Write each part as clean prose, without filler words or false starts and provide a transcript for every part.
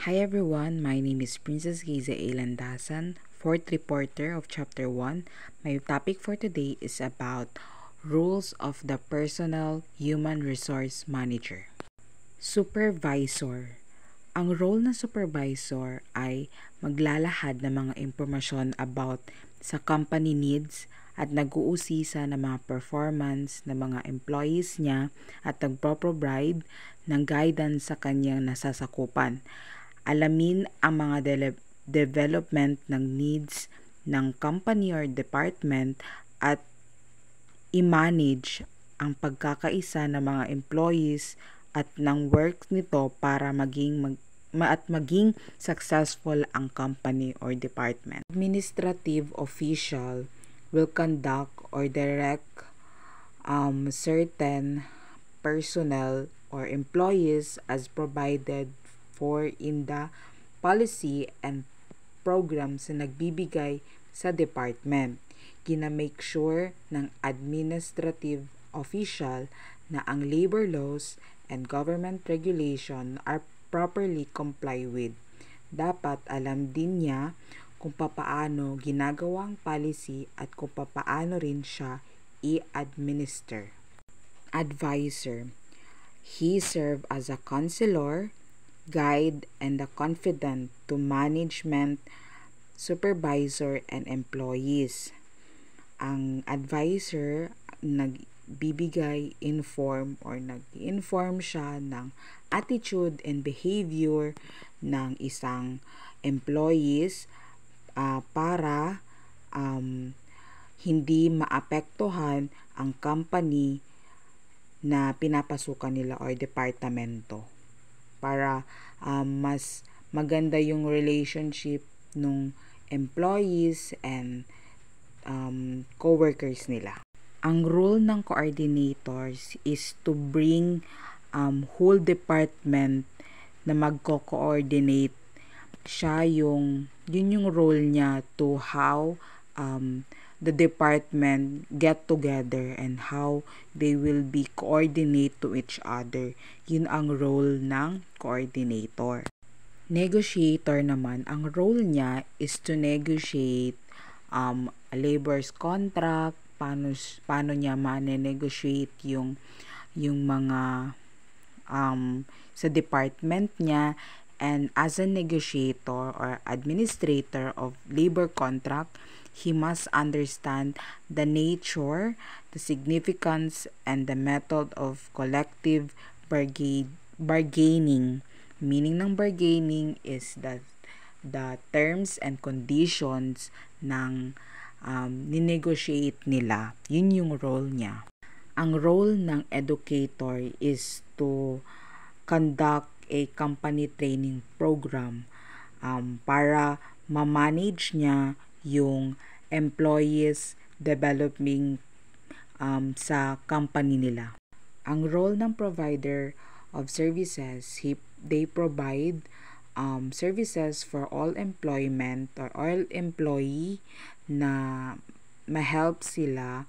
Hi everyone, my name is Princess Giza A. Landasan, fourth reporter of Chapter 1. My topic for today is about rules of the personal human resource manager. Supervisor. Ang role ng supervisor ay maglalahad ng mga impormasyon about sa company needs at nag-uusisa ng mga performance ng mga employees niya at nagpo-provide ng guidance sa kanyang nasasakupan. Alamin ang mga development ng needs ng company or department at i-manage ang pagkakaisa ng mga employees at ng work nito para maging successful ang company or department. Administrative official will conduct or direct certain personnel or employees as provided for in the policy and programs na nagbibigay sa department. Gina-make sure ng administrative official na ang labor laws and government regulation are properly comply with. Dapat alam din niya kung papaano ginagawang policy at kung papaano rin siya i-administer. Advisor. He serve as a counselor, guide, and a confidant to management, supervisor, and employees. Ang advisor nagbibigay, nag-inform siya ng attitude and behavior ng isang employees para hindi maapektuhan ang company na pinapasukan nila or departamento, para mas maganda yung relationship ng employees and co-workers nila. Ang role ng coordinators is to bring whole department na magko-coordinate. Yun yung role niya to how the department get together and how they will be coordinate to each other. Yun ang role ng coordinator. Negotiator naman, ang role niya is to negotiate a labor's contract, paano niya ma-negotiate yung mga sa department niya. And as a negotiator or administrator of labor contract, he must understand the nature, the significance, and the method of collective bargaining. Meaning ng bargaining is the terms and conditions ng ninegotiate nila. Yun yung role niya. Ang role ng educator is to conduct a company training program para ma-manage niya yung employees developing sa company nila. Ang role ng provider of services, they provide services for all employment or all employee na ma-help sila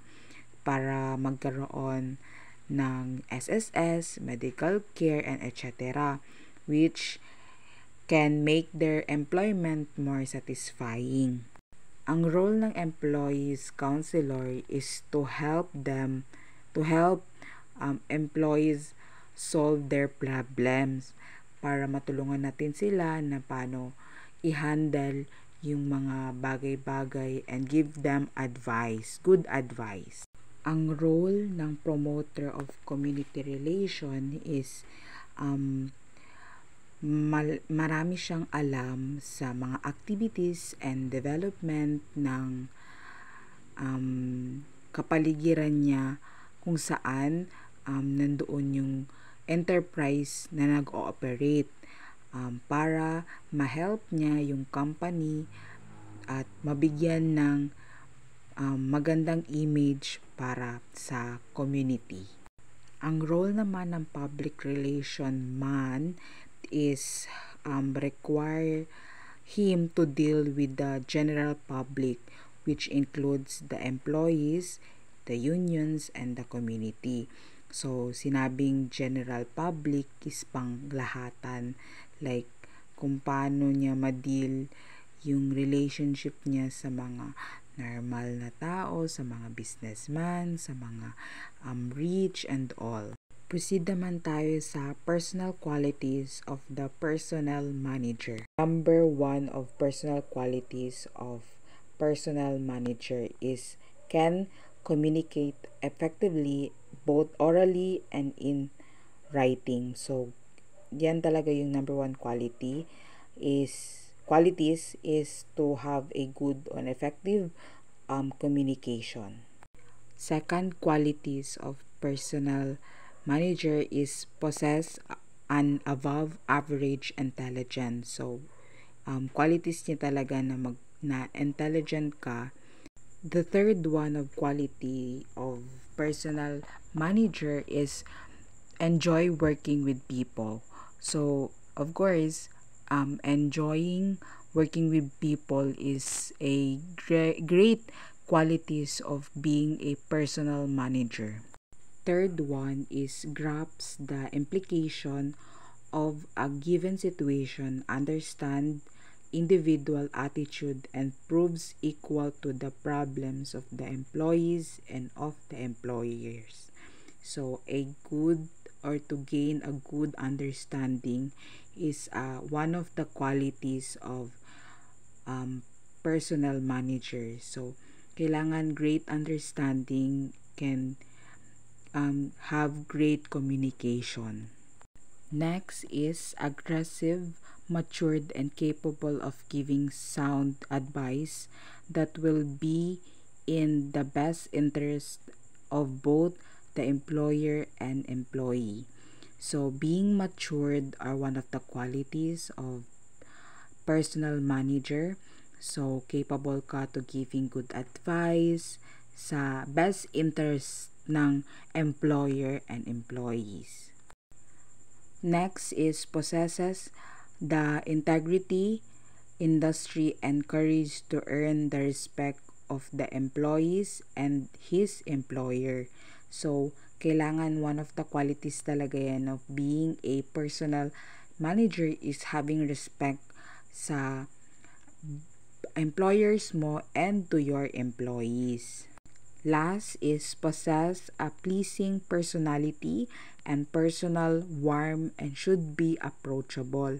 para magkaroon ng SSS, medical care, and etc., which can make their employment more satisfying. Ang role ng employees counselor is to help employees solve their problems, para matulungan natin sila na paano i-handle yung mga bagay-bagay and give them advice, good advice. Ang role ng promoter of community relation is marami siyang alam sa mga activities and development ng kapaligiran niya kung saan nandoon yung enterprise na nag-ooperate, para ma-help niya yung company at mabigyan ng magandang image para sa community. Ang role naman ng public relation man is require him to deal with the general public, which includes the employees, the unions, and the community. So, sinabing general public is panglahatan, like kung paano niya ma-deal yung relationship niya sa mga normal na tao, sa mga businessman, sa mga rich and all. Proceed naman tayo sa personal qualities of the personal manager. Number 1 of personal qualities of personal manager is can communicate effectively both orally and in writing. So, yan talaga yung number 1 qualities is to have a good and effective communication. Second qualities of personal manager is possess an above average intelligence. So, qualities niya talaga na intelligent ka. The third one of quality of personal manager is enjoy working with people. So, of course, enjoying working with people is a great qualities of being a personal manager. Third one is grasp the implication of a given situation, understand individual attitude, and proves equal to the problems of the employees and of the employers. So, a good or to gain a good understanding is one of the qualities of personal manager. So, kailangan great understanding can have great communication. Next is aggressive, matured, and capable of giving sound advice that will be in the best interest of both the employer and employee. So, being matured are one of the qualities of personal manager. So, capable ka to giving good advice sa best interest ng employer and employees. Next is possesses the integrity, industry, and courage to earn the respect of the employees and his employer. So, kailangan one of the qualities talaga yan of being a personal manager is having respect sa employers mo and to your employees. Last is possess a pleasing personality and personal, warm, and should be approachable.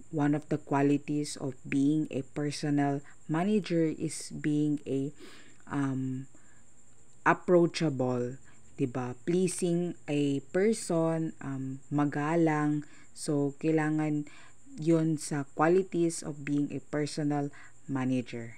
One of the qualities of being a personal manager is being a approachable, 'di ba? Pleasing a person, magalang. So kailangan 'yon sa qualities of being a personal manager.